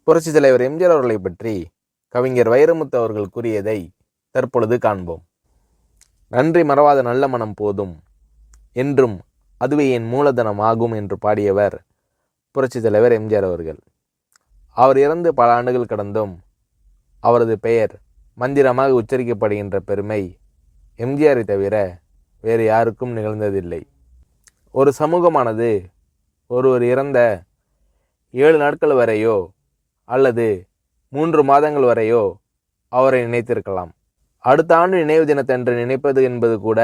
புரட்சித் தலைவர் எம்ஜிஆர் அவர்களை பற்றி கவிஞர் வைரமுத்து அவர்கள் கூறியதை தற்பொழுது காண்போம். நன்றி மறவாத நல்ல மனம் போதும், என்றும் அதுவே என் மூலதனம் ஆகும் என்று பாடியவர் புரட்சித் தலைவர் எம்ஜிஆர் அவர்கள். அவர் இறந்து பல ஆண்டுகள் கடந்தும் அவரது பெயர் மந்திரமாக உச்சரிக்கப்படுகின்ற பெருமை எம்ஜிஆரை தவிர வேறு யாருக்கும் நிகழ்ந்ததில்லை. ஒரு சமூகமானது ஒருவர் இறந்த 7 நாட்கள் வரையோ அல்லது 3 மாதங்கள் வரையோ அவரை நினைத்திருக்கலாம். அடுத்த ஆண்டு நினைவு தினத்தன்று நினைப்பது என்பது கூட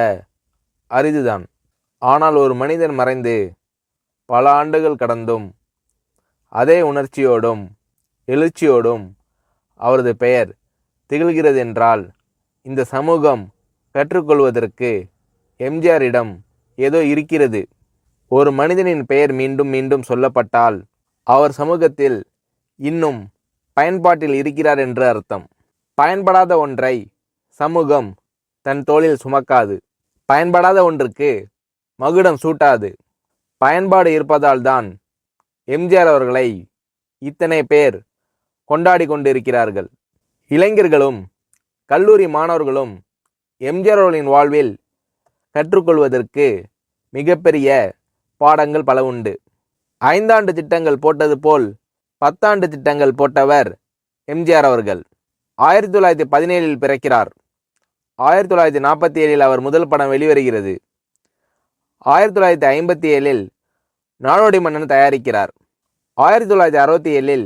அரிதுதான். ஆனால் ஒரு மனிதன் மறைந்து பல ஆண்டுகள் கடந்தும் அதே உணர்ச்சியோடும் எழுச்சியோடும் அவரது பெயர் திகழ்கிறது என்றால் இந்த சமூகம் கற்றுக்கொள்வதற்கு எம்ஜிஆரிடம் ஏதோ இருக்கிறது. ஒரு மனிதனின் பெயர் மீண்டும் மீண்டும் சொல்லப்பட்டால் அவர் சமூகத்தில் இன்னும் பயன்பாட்டில் இருக்கிறார் என்று அர்த்தம். பயன்படாத ஒன்றை சமூகம் தன் தோளில் சுமக்காது. பயன்படாத ஒன்றுக்கு மகுடம் சூட்டாது. பயன்பாடு இருப்பதால் தான் எம்ஜிஆர் அவர்களை இத்தனை பேர் கொண்டாடி கொண்டிருக்கிறார்கள். இளைஞர்களும் கல்லூரி மாணவர்களும் எம்ஜிஆர் அவர்களின் வாழ்வில் கற்றுக்கொள்வதற்கு மிகப்பெரிய பாடங்கள் பல உண்டு. 5 ஆண்டு திட்டங்கள் போட்டது போல் 10 ஆண்டு திட்டங்கள் போட்டவர் எம்ஜிஆர் அவர்கள். 1917 பிறக்கிறார். 1947 அவர் முதல் படம் வெளிவருகிறது. 1957 நாடோடி மன்னன் தயாரிக்கிறார். 1967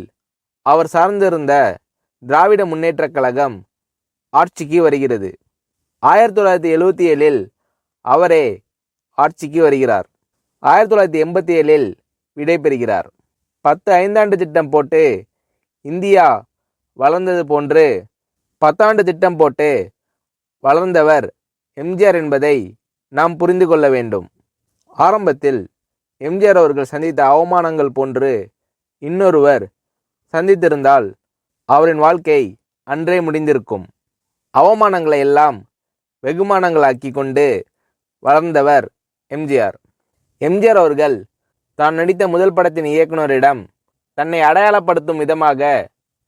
அவர் சார்ந்திருந்த திராவிட முன்னேற்றக் கழகம் ஆட்சிக்கு வருகிறது. 1977 அவரே ஆட்சிக்கு வருகிறார். 1987 விடை பெறுகிறார். 10 5ஆண்டு திட்டம் போட்டு இந்தியா வளர்ந்தது போன்று 10 ஆண்டு திட்டம் போட்டு வளர்ந்தவர் எம்ஜிஆர் என்பதை நாம் புரிந்து கொள்ள வேண்டும். ஆரம்பத்தில் எம்ஜிஆர் அவர்கள் சந்தித்த அவமானங்கள் போன்று இன்னொருவர் சந்தித்திருந்தால் அவரின் வாழ்க்கை அன்றே முடிந்திருக்கும். அவமானங்களை எல்லாம் வெகுமானங்களாக்கி கொண்டு வளர்ந்தவர் எம்ஜிஆர். எம்ஜிஆர் அவர்கள் தான் நடித்த முதல் படத்தின் இயக்குனரிடம் தன்னை அடையாளப்படுத்தும் விதமாக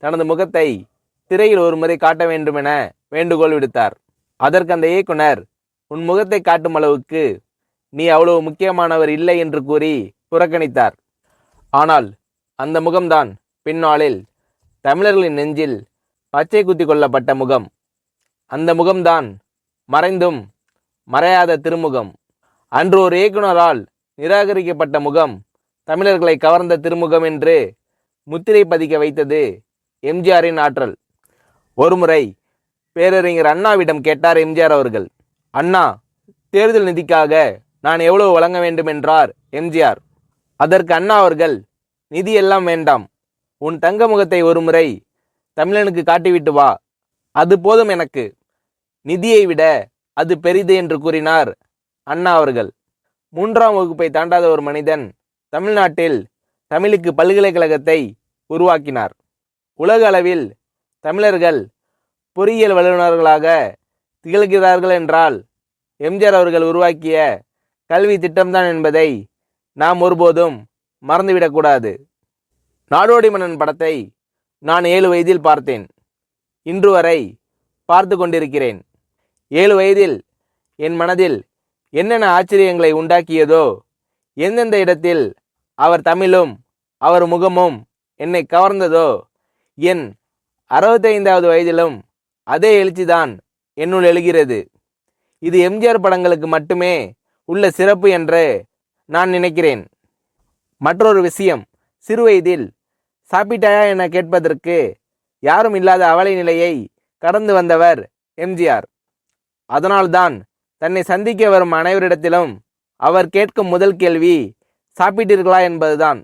தனது முகத்தை திரையில் ஒரு முறை காட்ட வேண்டுமென வேண்டுகோள் விடுத்தார். அதற்கு அந்த இயக்குனர், உன் முகத்தை காட்டும் அளவுக்கு நீ அவ்வளவு முக்கியமானவர் இல்லை என்று கூறி புறக்கணித்தார். ஆனால் அந்த முகம்தான் பின்னாளில் தமிழர்களின் நெஞ்சில் பச்சை குத்தி கொள்ளப்பட்ட முகம். அந்த முகம்தான் மறைந்தும் மறையாத திருமுகம். அன்று ஒரு இயக்குனரால் நிராகரிக்கப்பட்ட முகம் தமிழர்களை கவர்ந்த திருமுகம் என்று முத்திரை பதிக்க வைத்தது எம்ஜிஆரின் ஆற்றல். ஒருமுறை பேரறிஞர் அண்ணாவிடம் கேட்டார் எம்ஜிஆர் அவர்கள். அண்ணா, தேர்தல் நிதிக்காக நான் எவ்வளவு வழங்க வேண்டும் என்றார் எம்ஜிஆர். அதற்கு அண்ணா அவர்கள், நிதி எல்லாம் வேண்டாம், உன் தங்க முகத்தை ஒருமுறை தமிழனுக்கு காட்டிவிட்டு வா, அது போதும் எனக்கு, நிதியை விட அது பெரிது என்று கூறினார் அண்ணா அவர்கள். 3ஆம் வகுப்பை தாண்டாத ஒரு மனிதன் தமிழ்நாட்டில் தமிழுக்கு பல்கலைக்கழகத்தை உருவாக்கினார். உலக அளவில் தமிழர்கள் பொறியியல் வல்லுநர்களாக திகழ்கிறார்கள் என்றால் எம்ஜிஆர் அவர்கள் உருவாக்கிய கல்வி திட்டம்தான் என்பதை நாம் ஒருபோதும் மறந்துவிடக்கூடாது. நாடோடி மன்னன் படத்தை நான் 7 வயதில் பார்த்தேன். இன்று வரை பார்த்து கொண்டிருக்கிறேன். 7 வயதில் என் மனதில் என்னென்ன ஆச்சரியங்களை உண்டாக்கியதோ, எந்தெந்த இடத்தில் அவர் தமிழும் அவர் முகமும் என்னை கவர்ந்ததோ, என் 65வது வயதிலும் அதே எழுச்சிதான் என்னுள் எழுகிறது. இது எம்ஜிஆர் படங்களுக்கு மட்டுமே உள்ள சிறப்பு என்று நான் நினைக்கிறேன். மற்றொரு விஷயம், சிறுவயதில் சாப்பிட்டாயா என கேட்பதற்கு யாரும் இல்லாத அவலை நிலையை கடந்து வந்தவர் எம்ஜிஆர். அதனால்தான் தன்னை சந்திக்க வரும் அனைவரிடத்திலும் அவர் கேட்கும் முதல் கேள்வி சாப்பிட்டீர்களா என்பதுதான்.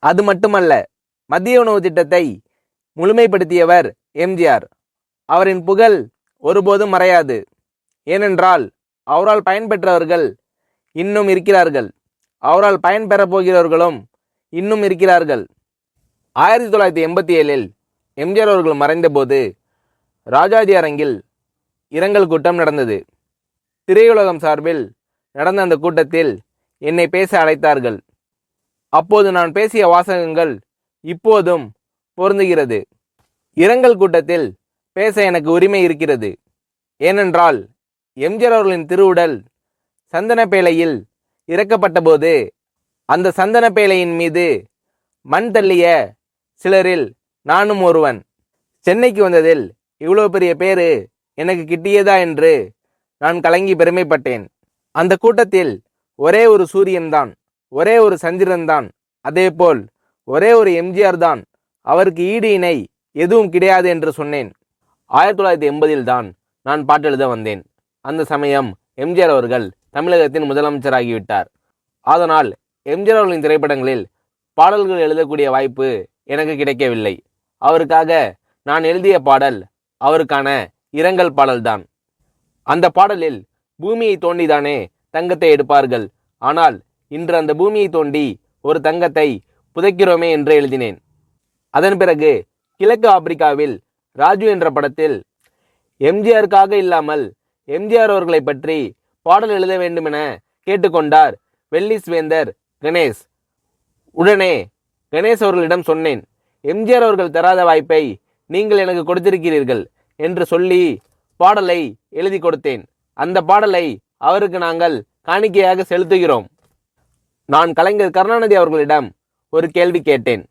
அது மட்டுமல்ல, மதிய உணவு திட்டத்தை முழுமைப்படுத்தியவர் எம்ஜிஆர். அவரின் புகழ் ஒருபோதும் மறையாது. ஏனென்றால் அவரால் பயன்பெற்றவர்கள் இன்னும் இருக்கிறார்கள். அவரால் பயன்பெறப் போகிறவர்களும் இன்னும் இருக்கிறார்கள். 1987 எம்ஜிஆர் அவர்கள் மறைந்தபோது ராஜாஜி அரங்கில் இரங்கல் கூட்டம் நடந்தது. திரையுலகம் சார்பில் நடந்த அந்த கூட்டத்தில் என்னை பேச அழைத்தார்கள். அப்போது நான் பேசிய வாசகங்கள் இப்போதும் பொருந்துகிறது. இரங்கல் கூட்டத்தில் பேச எனக்கு உரிமை இருக்கிறது. ஏனென்றால் எம்ஜிஆர் அவர்களின் திருவுடல் சந்தன பேழையில் இறக்கப்பட்ட போது அந்த சந்தன பேழையின் மீது மண் தள்ளிய சிலரில் நானும் ஒருவன். சென்னைக்கு வந்ததில் இவ்வளோ பெரிய பேரு எனக்கு கிட்டியதா என்று நான் கலங்கி பெருமைப்பட்டேன். அந்த கூட்டத்தில் ஒரே ஒரு சூரியன்தான், ஒரே ஒரு சந்திரன்தான், அதேபோல் ஒரே ஒரு எம்ஜிஆர் தான், அவருக்கு ஈடு இணை எதுவும் கிடையாது என்று சொன்னேன். 1980 தான் நான் பாட்டெழுத வந்தேன். அந்த சமயம் எம்ஜிஆர் அவர்கள் தமிழகத்தின் முதலமைச்சராகிவிட்டார். அதனால் எம்ஜிஆர் அவர்களின் திரைப்படங்களில் பாடல்கள் எழுதக்கூடிய வாய்ப்பு எனக்கு கிடைக்கவில்லை. அவருக்காக நான் எழுதிய பாடல் அவருக்கான இரங்கல் பாடல்தான். அந்த பாடலில் பூமியை தோண்டிதானே தங்கத்தை எடுப்பார்கள், ஆனால் இன்று அந்த பூமியை தோண்டி ஒரு தங்கத்தை புதைக்கிறோமே என்று எழுதினேன். அதன் பிறகு கிழக்கு ஆப்பிரிக்காவில் ராஜு என்ற படத்தில் எம்ஜிஆருக்காக இல்லாமல் எம்ஜிஆர் அவர்களை பற்றி பாடல் எழுத வேண்டுமென கேட்டுக்கொண்டார் வெல்லிஸ் வேந்தர் கணேஷ். உடனே கணேஷ் அவர்களிடம் சொன்னேன், எம்ஜிஆர் அவர்கள் தராத வாய்ப்பை நீங்கள் எனக்கு கொடுத்திருக்கிறீர்கள் என்று சொல்லி பாடலை எழுதி கொடுத்தேன். அந்த பாடலை அவருக்கு நாங்கள் காணிக்கையாக செலுத்துகிறோம். நான் கலைஞர் கருணாநிதி அவர்களிடம் ஒரு கேள்வி கேட்டேன்.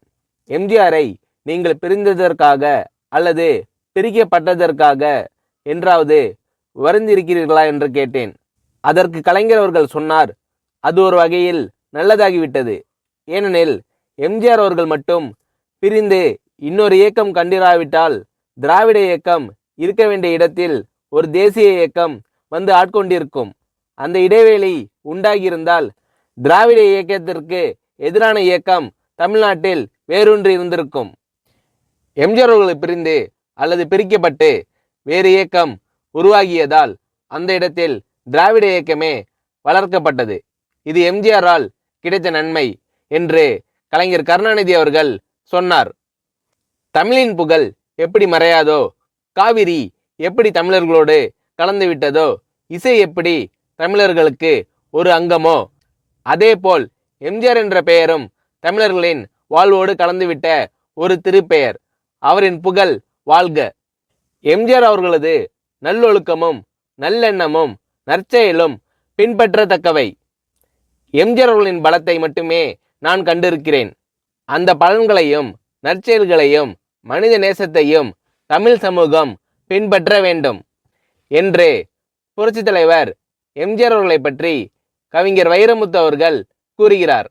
எம்ஜிஆரை நீங்கள் பிரிந்ததற்காக அல்லது பிரிக்கப்பட்டதற்காக என்றாவது வருந்திருக்கிறீர்களா என்று கேட்டேன். அதற்கு கலைஞர் அவர்கள் சொன்னார், அது ஒரு வகையில் நல்லதாகிவிட்டது. ஏனெனில் எம்ஜிஆர் அவர்கள் மட்டும் பிரிந்து இன்னொரு இயக்கம் கண்டிராவிட்டால் திராவிட இயக்கம் இருக்க வேண்டிய இடத்தில் ஒரு தேசிய இயக்கம் வந்து ஆட்கொண்டிருக்கும். அந்த இடைவேளை உண்டாகியிருந்தால் திராவிட இயக்கத்திற்கு எதிரான இயக்கம் தமிழ்நாட்டில் வேரூன்றி இருந்திருக்கும். எம்ஜிஆர் அவர்களை பிரிந்து அல்லது பிரிக்கப்பட்டு வேறு இயக்கம் உருவாகியதால் அந்த இடத்தில் திராவிட இயக்கமே வளர்க்கப்பட்டது. இது எம்ஜிஆரால் கிடைத்த நன்மை என்று கலைஞர் கருணாநிதி அவர்கள் சொன்னார். தமிழின் புகழ் எப்படி மறையாதோ, காவிரி எப்படி தமிழர்களோடு கலந்து விட்டதோ, இசை எப்படி தமிழர்களுக்கு ஒரு அங்கமோ, அதேபோல் எம்ஜிஆர் என்ற பெயரும் தமிழர்களின் வாழ்வோடு கலந்துவிட்ட ஒரு திருப்பெயர். அவரின் புகழ் வாழ்க. எம்ஜிஆர் அவர்களது நல்லொழுக்கமும் நல்லெண்ணமும் நற்செயலும் பின்பற்றத்தக்கவை. எம்ஜிஆர் அவர்களின் பலத்தை மட்டுமே நான் கண்டிருக்கிறேன். அந்த பலன்களையும் நற்செயல்களையும் மனித நேசத்தையும் தமிழ் சமூகம் பின்பற்ற வேண்டும் என்று புரட்சித் தலைவர் எம்ஜிஆர் அவர்களை பற்றி கவிஞர் வைரமுத்து அவர்கள் கூறுகிறார்.